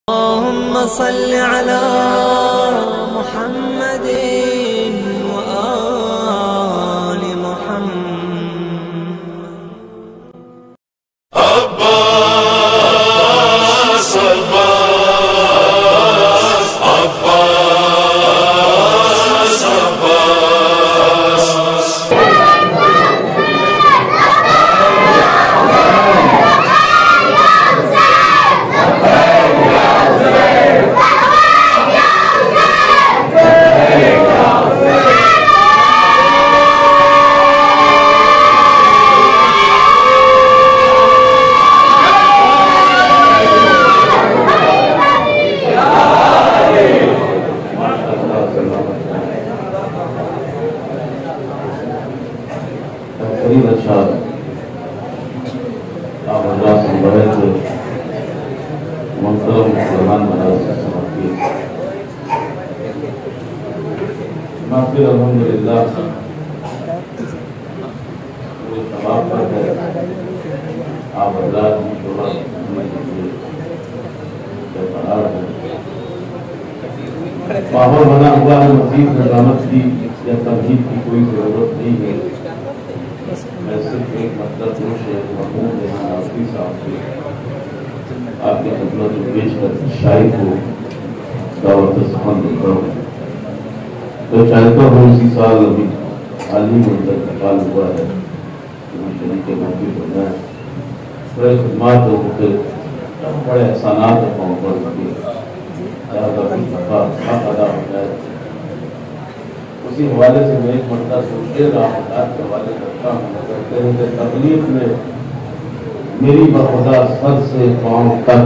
अल्लाहुम्मा सल्लि अला मुहम्मदिन व आलि मुहम्मद। अब्बास अब्बास अब्बास अब्बास अच्छा आप अल्लाह से बहुत मुहतरम मुसलमान बना सकती है। माफिर अल्हम्दुलिल्लाह पूरे तमाम पर है। आप अल्लाह की दुआ माहौल बना हुआ है। मजीद नज़ामत की या तमहीद की कोई जरूरत नहीं है। मैं सिर्फ एक मतलब महमूद हाफिज़ साहब से आपके खिदमत में पेश कर शायद को दावत सफन देता हूँ। तो चाहता हूँ इसी साल अभी हाल ही में इंतकाल हुआ है शरीक के मौके पर मैं बड़े खिदमात होकर बड़े एहसानात रखाऊँ पर अदा हो जाए। उसी हवाले से मैं एक मरता सोचते रहा के हवाले करता हूँ। कहते हैं कि तकलीफ में मेरी बखुदा सर से पाँव तक,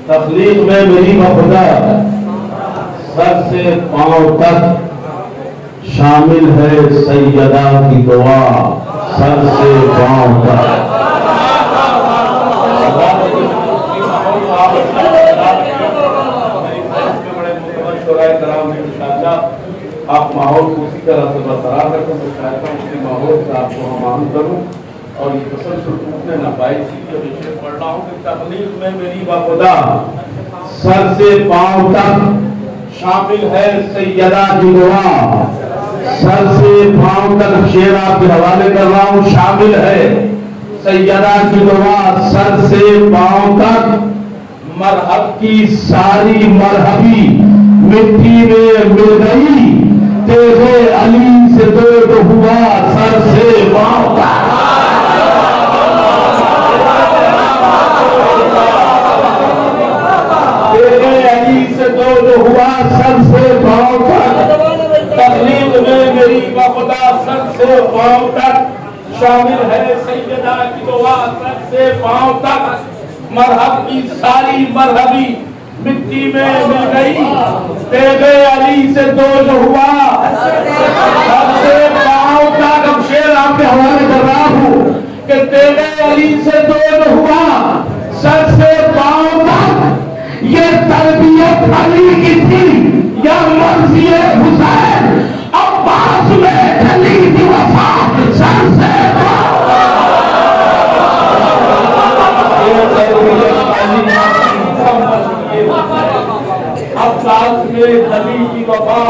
तकलीफ में मेरी बखुदा सर से पाँव तक शामिल है सैयदा की दुआ सर से पाँव तक। आप माहौल को उसी तरह से बरकरार रखें। तो चाहता हूँ उसी माहौल से आपको हम आम करूँ और ये तसल्सल टूटने न पाए। इसलिए विषय पढ़ रहा हूँ कि तकलीफ में मेरी बखुदा सर से पाँव तक शामिल है सैयदा की दुआ सर से पाँव तक। शेर आपके हवाले कर रहा हूँ। शामिल है सैयदा की दुआ सर से पाँव तक। मरहब की सारी मरहबी मिट्टी में मिल गई। तेरे अली से दूर हुआ सर से पाँव तक। तेरे अली से दूर हुआ सर से पाँव तक। तकलीफ में मेरी बखुदा सर से पाँव तक शामिल है सैयदा की दुआ सर से पाँव तक। मरहब की सारी मरहबी मिट्टी में मिल गई। तेरे अली से दो जो हुआ सर से पाँव तक। अब शेर आपके हवाले कर रहा हूँ कि तेरे अली से दो जो हुआ सर से पाँव तक। ये तरबियत अली की थी या मर्जी हुसैन। अब्बास में ढली थी वफा सर से अब्बास में ढली की वफा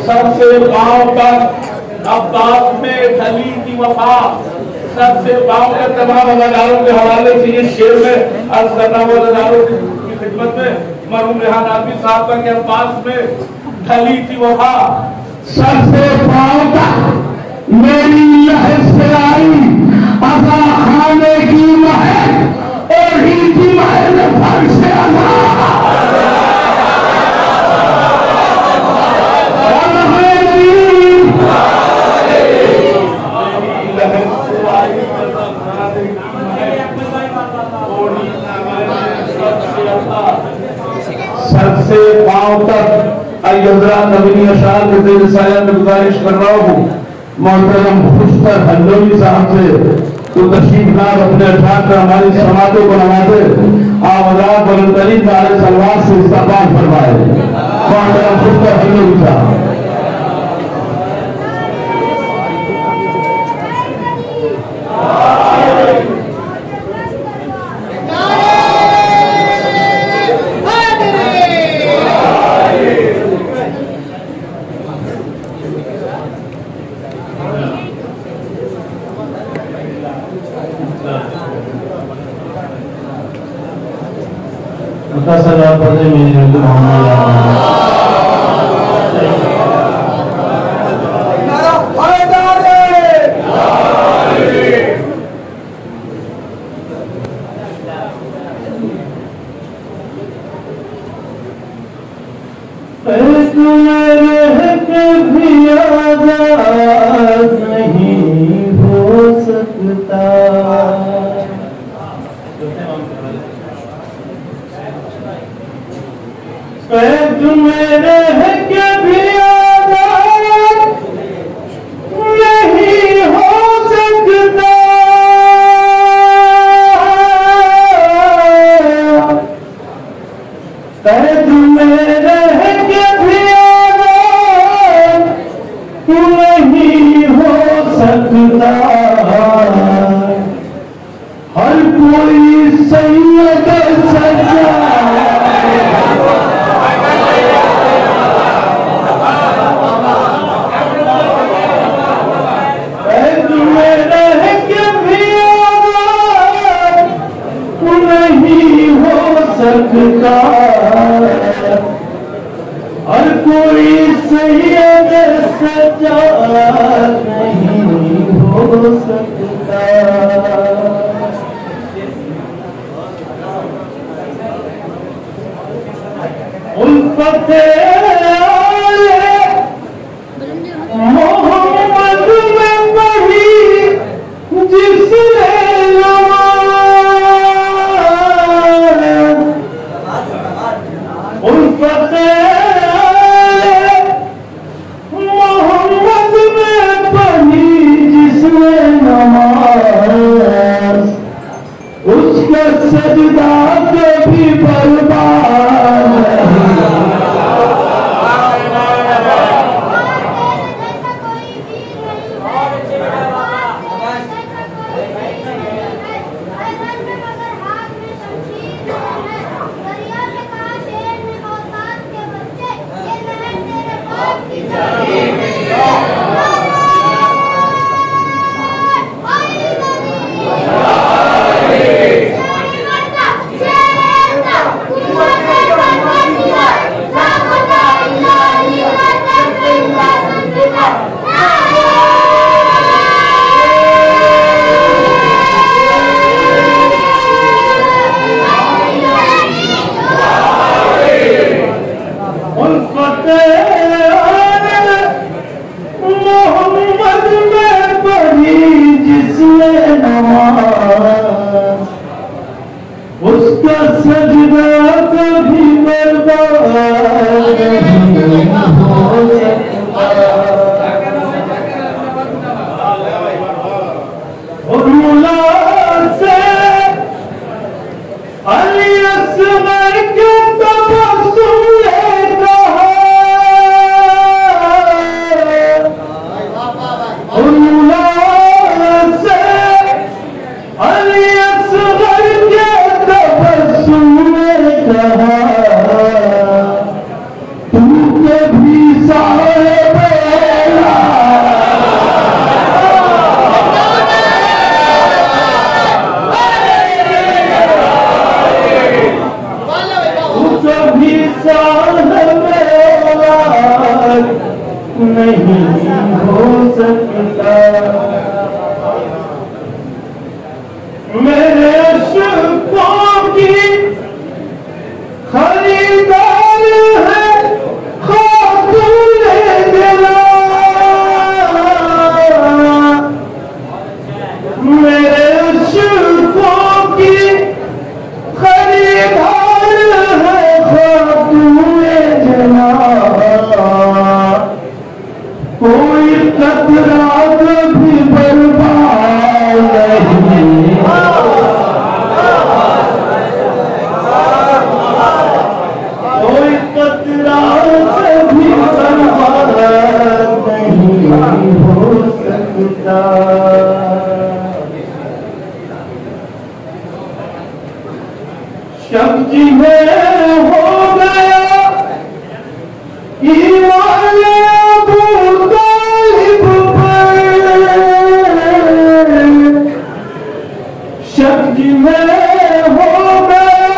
सर से पाँव तक। अब्बास में ढली की वफा सर से पाँव तक। तमाम अदाकारों के हवाले से ये शेर में अर्ज करना वो अदाकारों की खिदमत में मरहूम रेहान नाज़मी साहब का कि अब्बास में ढली की वफा सर से पाँव तक। मेरी लहर से आई अज़ा खाने की महक और ही की महल फर्श से अज़ा। सर से पाँव तक नबी अशार में गुजारिश कर रहा हूँ। मोहतरम खुशतर हल्लोई साहब से तो तशरीफ लाभ अपने उठाकर हमारी समातों को नवाजे। आवाज़ बुलंदतरीन वाले सलवार से इस्तेमाल फरमाए। मोहतरम खुशतर हल्लोई साहब मुतासरा पढ़े मेरे नबी मोहम्मद नहीं हो सकता तुम्हें रह के भी आजाद नहीं हो सकता तुम्हें रह के भी आजाद नहीं हो सकता हर कोई सैयद सजा सकता हर कोई सैयद सजा नहीं हो सकता उल्फत मोहम्मद में पढ़ी जिसने मोहम्मद में पढ़ी जिसने नमाज उसका सजदा कभी बर्बाद मोहम्मद में पढ़ी जिसने नमाज उसका सजदा कभी बर्बाद नहीं हो सकता से अली असगर के तबस्सुम नहीं हो सकता मेरे अशकों की खरीदार है खातूने दिला मेरे अशकों की खरीदार है खातूने दिला कोई कतरा भी बर्बाद नहीं कोई कतरा भी बर्बाद नहीं हो सकता शब्द में हो गया ईमान शब्द में हो गया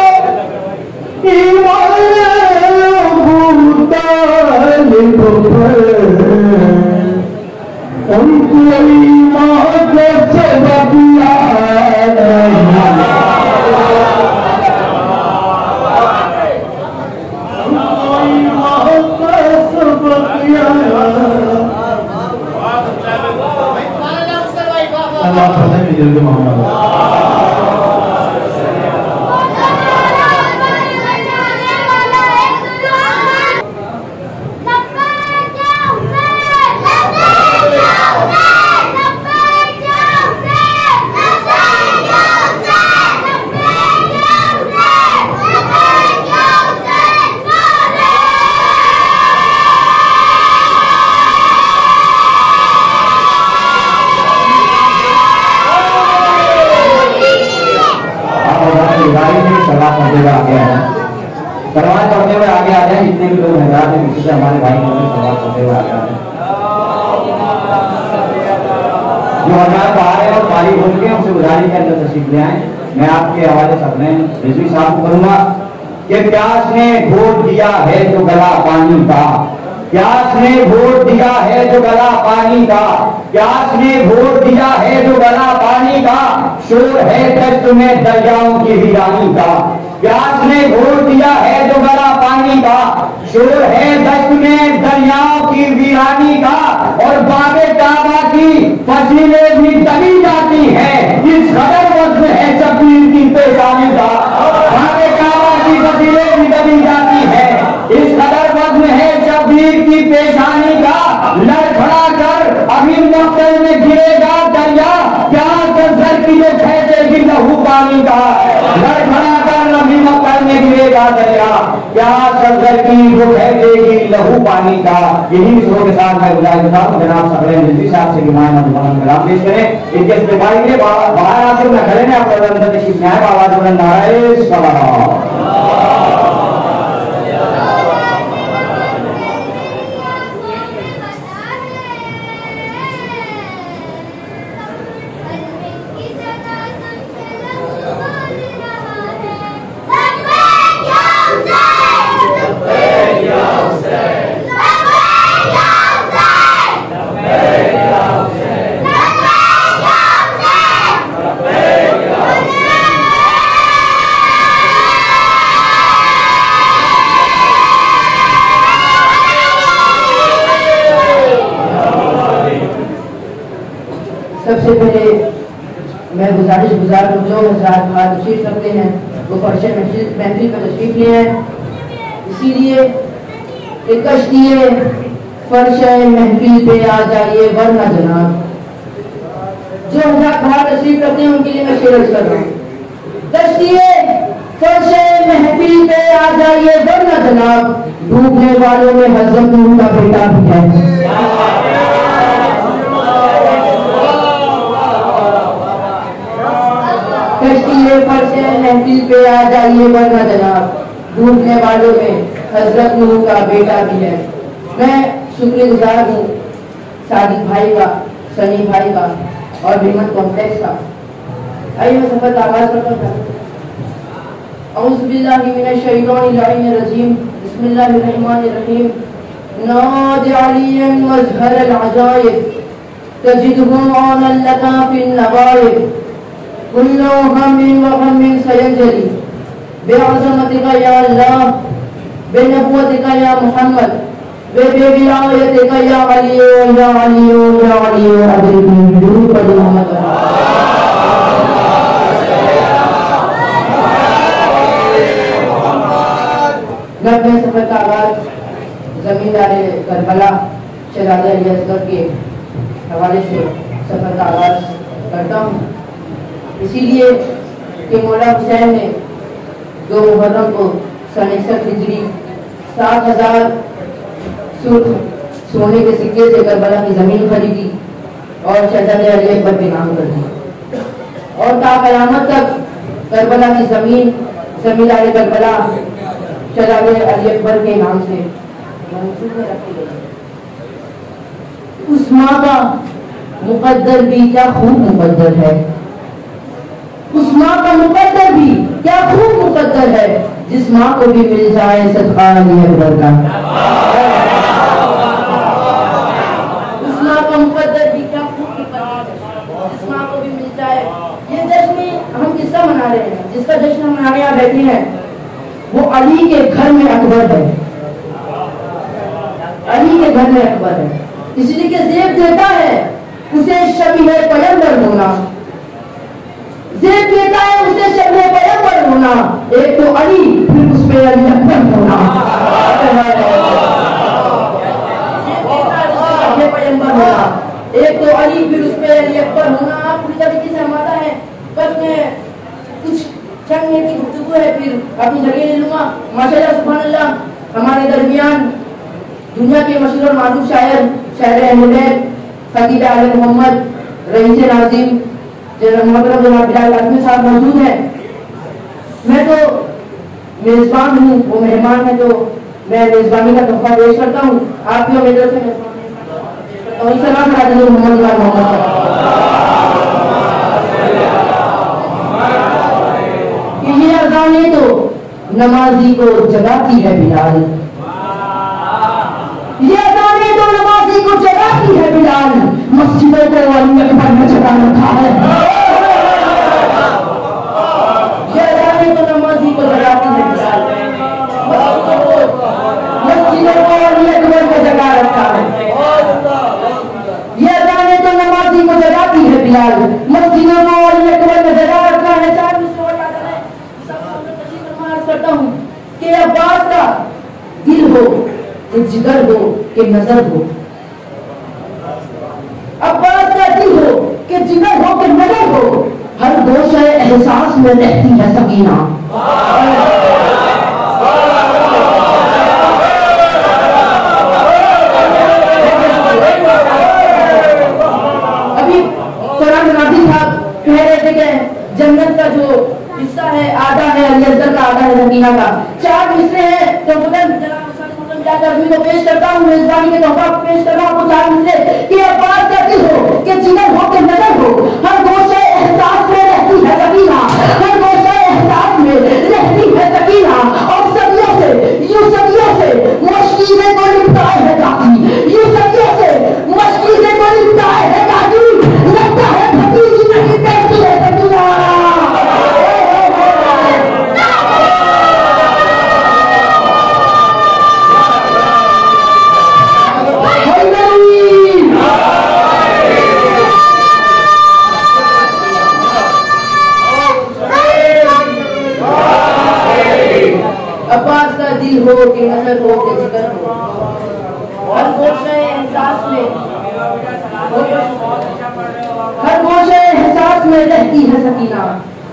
सल्लल्लाहु अलैहि वसल्लम मोहम्मद। सवाल करते हुए आगे आ जाए, जितने भी लोग हैदराबाद में किसी से हमारे भाई सवाल करते हुए आगे आ जाए। जो हमारे बाहर है और बारी बोल के उनसे गुजारिश के अंदर तशरीफ ले आए। मैं आपके हवाले से अपने रिजवी साहब को करूंगा कि प्यास ने वोट दिया है जो गला पानी का, प्यास ने वोट दिया है जो गला पानी का, प्यास ने वोट दिया है जो गला पानी का, शोर है दस्त में दरियाओं की वीरानी का, प्यास ने वोट दिया है जो गला पानी का, शोर है दस्त में दरियाओं की वीरानी का, और बाबे काबा की फसीलें भी दबी जाती हैं, इस कदर वज्न है शबीर की पेशानी का, बाबे काबा की फसीलें भी दबी जाती हैं, इस कदर वज्न है शबीर की पेशानी का, लड़खड़ा कर अभी मक्तल में गिरेगा दरिया, प्यास सर की जो फेंकेगी लहू पानी का, लड़खड़ा कर अभी मक्तल में गिरेगा दरिया, प्यास सर की जो फेंकेगी लहू पानी का। यही शुरू के साथ मैं गुजारिश करता हूँ जनाब सबरे रिजवी साहब से कलाम पेश करें। इनके इस्तेमाल के लिए बाहर आकर न खड़े हैं, आप अंदर तशरीफ लाएं, आवाज बुलंद नारे सलाम। सबसे पहले मैं गुजारिश गुजार हूँ जो हज़रात बाहर तशरीफ रखते हैं वो फर्श महफिल पर तशरीफ ले हैं, इसीलिए एक कश्तिए फर्श महफिल पे आ जाइए वरना जनाब। जो हज़रात बाहर तशरीफ रखते हैं उनके लिए मैं शेर अर्ज़ कर रहा हूँ। कश्तिए फर्श महफिल पे आ जाइए वरना जनाब, डूबने वालों में हज़रत नूह का बेटा भी है। कश्तिए फर्श महफिल पे आ जाइए वरना जनाब, डूबने वालों में हजरत नूह का बेटा भी है। मैं शुक्रगुजार हूँ सादिक भाई का, सनी भाई का और हिम्मत कॉम्प्लेक्स का। आइए मैं सफर का आगाज करता हूँ। औज़ु बिल्लाहि मिनश शैतानिर रजीम, बिस्मिल्लाहिर रहीम। नादि अलियन वज़हरल अजाइब, तजिदहु अनलका फिन नवाइब, कुल्लु हम्मिन व गम्मिन सयंजली, बिअज़मतिका या अल्लाह, बिनबुव्वतिका या मुहम्मद, बिविलायतिका या अली या अली या अली अदरिनी दुरूद पर मोहम्मद। मैं अपने सफर का आगाज जमींदारे करबला शहजादे अली असगर के हवाले से सफर का आगाज करता हूँ, इसीलिए कि मौला हुसैन ने 2 मुहर्रम को सन 61 हिजरी 7000 सोने के सिक्के से करबला की जमीन खरीदी और शहजादे अली अकबर के नाम कर दी, और ता क़यामत तक करबला की जमीन जमींदारे करबला शहजादे अली अकबर के नाम से मंसूब में रखी गई। उस माँ का मुकद्दर भी क्या खूब मुकद्दर है, उस माँ का मुकद्दर भी क्या खूब मुकद्दर है, जिस माँ को भी मिल जाए सदका अली अकबर का। उस माँ का मुकद्दर भी क्या खूब मुकद्दर है, जिस माँ को भी मिल जाए। ये जश्न हम किसका मना रहे हैं? जिसका जश्न हम मनाने यहाँ बैठे हैं वो अली के घर में अकबर है, अली के घर में अकबर है, इसलिए कि ज़ेब देता है उसे शबीह पैगंबर होना, अली अकबर होना, पैगंबर होना, एक तो अली फिर उस पे अली अकबर होना। आप पूरी तरीके से हमारा है, बस मैं कुछ चंद मिनट की गुफ्तगू है, फिर अपनी जगह ले लूंगा। माशाअल्लाह सुभान अल्लाह, हमारे दरमियान दुनिया के मशहूर और मारूफ शायर अहमद खतीब आलम मोहम्मद रईस नाज़िम जनाब बिलाल लाज़मी साहब मौजूद हैं। मैं तो मेजबान हूँ, वो मेहमान है, तो मैं मेजबानी का तोहफा पेश करता हूँ। आप भी मेरी तरफ से और सलाम मोहम्मद ये अज़ान तो नमाजी को जगाती है बिलाल, ये अज़ान तो नमाजी को जगाती है बिलाल, मस्जिदों को अली अकबर ने जगा रखा है। ये अज़ान तो नमाजी को जगाती है बिलाल, मस्जिदों को अली अकबर ने जगा रखा है। ये अज़ान तो नमाजी को जगाती है बिलाल, मस्जिदों को अली अकबर ने जगा रखा है। करता हूँ कि अब्बास का दिल हो कि जिगर हो कि नजर हो, अब्बास का दिल हो कि जिगर हो कि नजर हो, हर गोशे एहसास में रहती है सकीना। अभी फरहान नाज़ी साहब कह रहे थे कि जन्नत का जो हिस्सा है आधा है अली असगर का, आधा है सकीना का, 4 हिस्से हैं। तो को पेश करता हूँ, मेजबानी के तोहफा पेश कर रहा हूँ आपको 4 हिस्से कि अब्बास का दिल हो कि जिगर हो कि नजर हो, हर गोशे एहसास में रहती है सकीना, हर गोशे एहसास में रहती है सकीना। और सदियों से मुश्किलें को निपटाए है गाती, यूं सदियों से मुश्किलें को निपटाए है गाती, लगता है भतीजी नहीं देखती है सकीना। अब्बास का दिल हो कि नजर हो कि जिगर हो, हर गोशे एहसास में रहती है सकीना।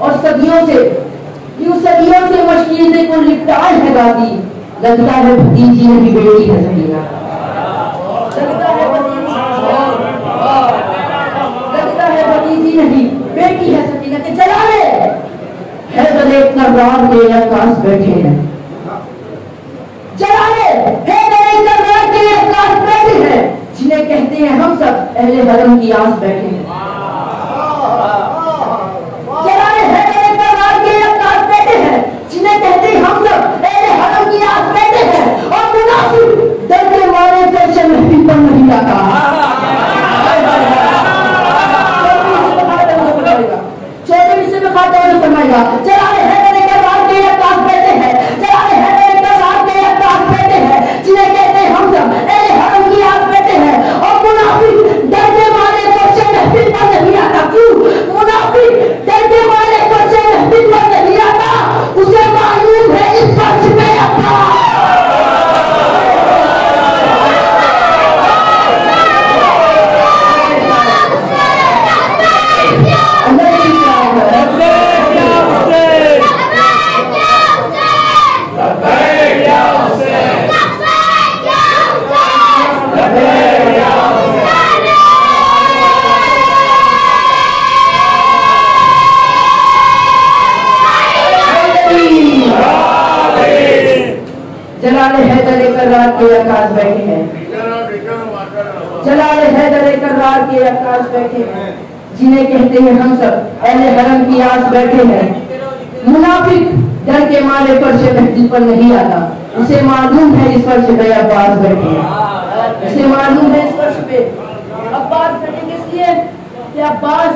और सदियों से मुश्किलें को निपटाए है गाती, लगता है भतीजी ने भी बेटी है सकीना, लगता है भतीजी ने भी बेटी है सकीना। के जलाले हैदर एक नवाब के अक्कास बैठे हैं, जलाले हैदर एक नवाब के अक्कास बैठे हैं, जिन्हें कहते हैं हम सब अहले हरम की आस बैठे हैं। जलाले हैदर एक नवाब के अक्कास बैठे हैं, जिन्हें कहते हैं हम सब अहले हरम की आस बैठे हैं। और मुनाफिक डर के मारे फैशन महफिल पर नहीं आता, छोटे हिस्से में खाता हुआ फरमाएगा। जलाले हैदर एक नवाब के अक्कास बैठे हैं, जलाले हैदर एक नवाब के अक्कास बैठे हैं, जिन्हें कहते हैं हम सब अहले हरम की आस बैठे हैं। और मुनाफिक डर के मारे फैशन महफिल पर नहीं आता, क्यों? मुनाफिक डर के मारे फैशन महफिल पर नहीं आता, उसे मालूम है इस फर्श में अपना जलाले हैदर करार के अक्कास बैठे हैं, जलाले हैदर करार के अक्कास बैठे हैं, जिन्हें कहते हैं हम सब अहले हरम की आस बैठे हैं। मुनाफिक डर के मारे फर्श महफिल पर नहीं आता, उसे मालूम है इस फर्श पे अब्बास बैठे हैं, उसे मालूम है इस फर्श पे अब्बास बैठे। किस लिए? कि अब्बास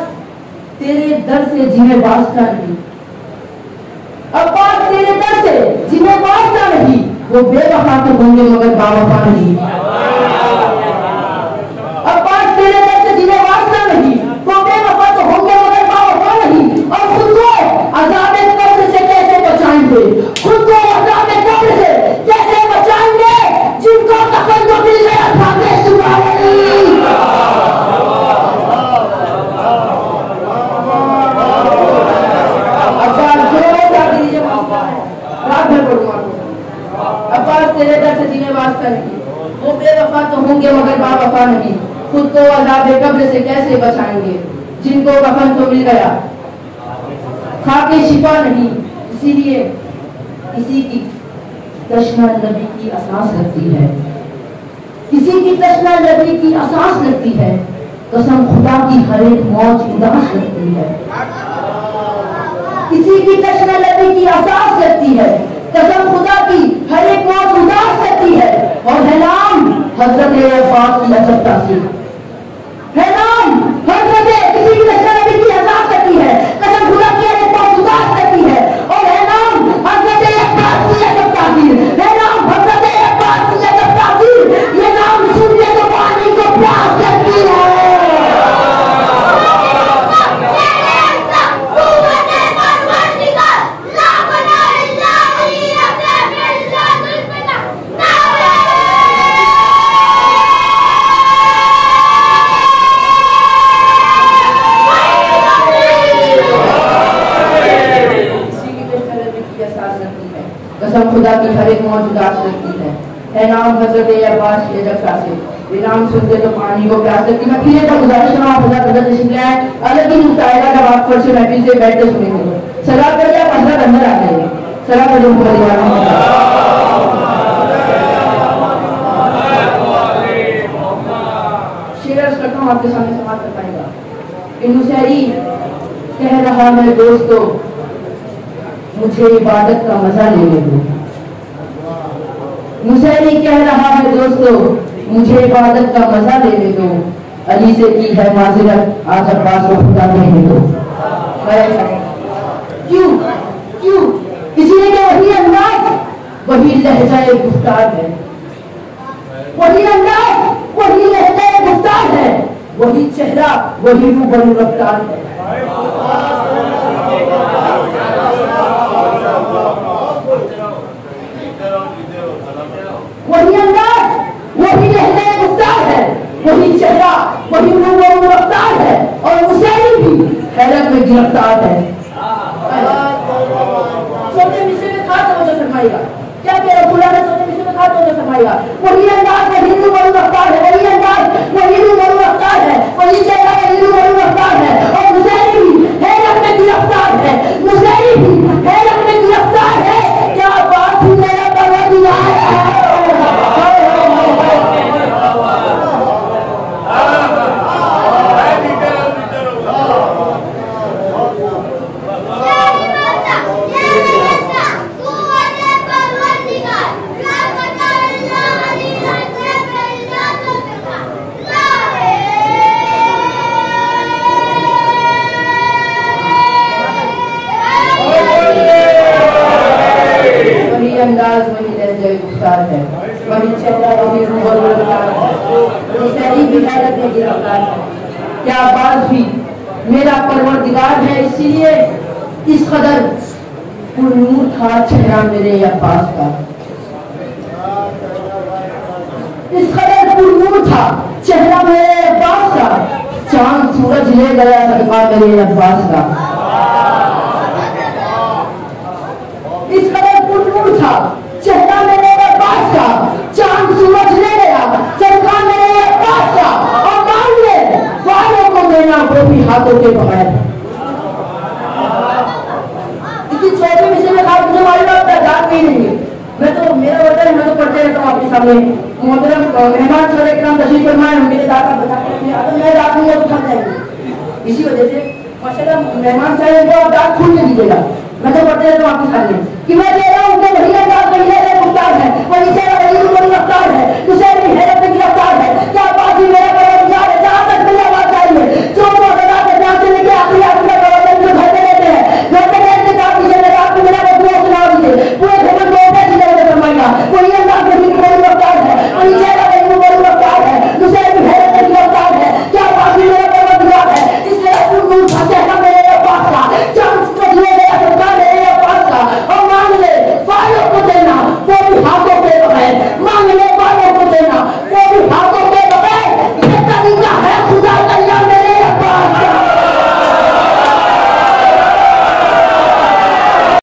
तेरे दर से जिन्हें वास्ता नहीं, अब्बास तेरे दर से जिन्हें वास्ता नहीं, वो बेवफा तो होंगे मगर बावफा नहीं। अब्बास तेरे दर से जिन्हें वास्ता नहीं, वो बेवफा तो होंगे मगर बावफा नहीं। और खुद को अज़ाब कब्र से कैसे बचाएंगे, खुद को अज़ाब वास्ता नहीं। वो बेवफा तो होंगे मगर बावफा नहीं, खुद को अज़ाबे कब्र से कैसे बचाएंगे, जिनको कफन तो मिल गया खाके शिफा नहीं। इसीलिए किसी की तशना नबी की असास लगती है, किसी की तशना नबी की असास लगती है, कसम खुदा की हर एक मौज उदास लगती है। किसी की तशना नबी की असास लगती है, कसम खुदा की हर एक मौज उदास लगती है। और है नाम हजरत वफात की अजब तासीर, है नाम हजरत, किसी की तशना नबी की असास लगती है, कसम खुदा की हर एक मौज उदास लगती है। और है नाम हजरत वफात की अजब तासीर, है नाम हजरत वफात की अजब तासीर। ये नाम सुनने तो पानी को प्यास लगती है। कसम खुदा की हर एक मौज उदास लगती है नाम हजरत अब्बास की अजब तासीर। ये नाम सुनते तो पानी को प्यास लगती है। मैं फिर एक बार गुजारिश कर रहा हूँ, हजरत तशरीफ ले आए, अलग ही मुस्तायदा का बात फर्श महफिल से बैठ के सुनेंगे। सलाह करिए, आप हजरत अंदर आ जाइए। सलाह करिए परिवार शेर अर्ज करता हूँ, आपके सामने समाप्त कर पाएगा। इन मुसहरी कह रहा है दोस्तों, मुझे इबादत का मजा लेने दो। मुसहरी कह रहा है दोस्तों, मुझे इबादत का मजा लेने दो। अली से की है माजिरत, आज अब्बास को खुदा देने दो। क्यों क्यों? इसीलिए कि वही अंदाज वही लहजाए गुफ्तार है, वही अंदाज वही लहजाए गुफ्तार है, वही चेहरा वही रूबरू रफ्तार है। वही अंदाज वही लहज़े गुफ्तार है, वही चेहरा वही रूबरू रफ्तार है। और मुसहरी भी हैरत में गिरफ्तार है। सोते मिस्र में खा तो फरमाएगा, क्या कह रहा खुदा ने सोते मिस्र में खा तो फरमाएगा। वही अंदाज वही रूबरू रफ्तार है, वही अंदाज वही रूबरू रफ्तार है, वही चेहरा वही रूबरू रफ्तार है। और मुसहरी भी हैरत में गिरफ्तार है, मुसहरी भी हैरत में गिरफ्तार है। क्या बात ही मेरा परवरदिगार है। अंदाज वही लहज़े गुफ्तार है, वही चेहरा वही रूबरू रफ्तार है, मुसहरी भी हैरत में गिरफ्तार है। क्या बात भी मेरा परवरदिगार है। इसीलिए इस कदर पुरनूर था चेहरा मेरे अब्बास का, इस कदर पुरनूर था चेहरा मेरे अब्बास का। चांद सूरज ले गया सदका मेरे अब्बास का। इस कदर पुरनूर था चेहरा मेरे अब्बास का, चांद सूरज ले गया सदका मेरे अब्बास का। और मान ले वालों को देना वो भी हाथों के बगैर। इतनी छोटे मिशन में खास मुझे मालूम है दाद नहीं देंगे। मैं तो मेरा वतन है, मैं तो पढ़ते रहता हूँ आपके सामने। मोहतरम मेहमान सारे के नाम तशरीफ फरमाए, मेरे दादा बता के अगर मैं रात में तो थक जाएंगे। इसी वजह से माशाल्लाह मेहमान साहब को आप दाद खुल के दीजिएगा। मैं तो पढ़ते रहता हूँ आपके सामने कि मैं कह रहा हूँ कि वही अंदाज वही है, वही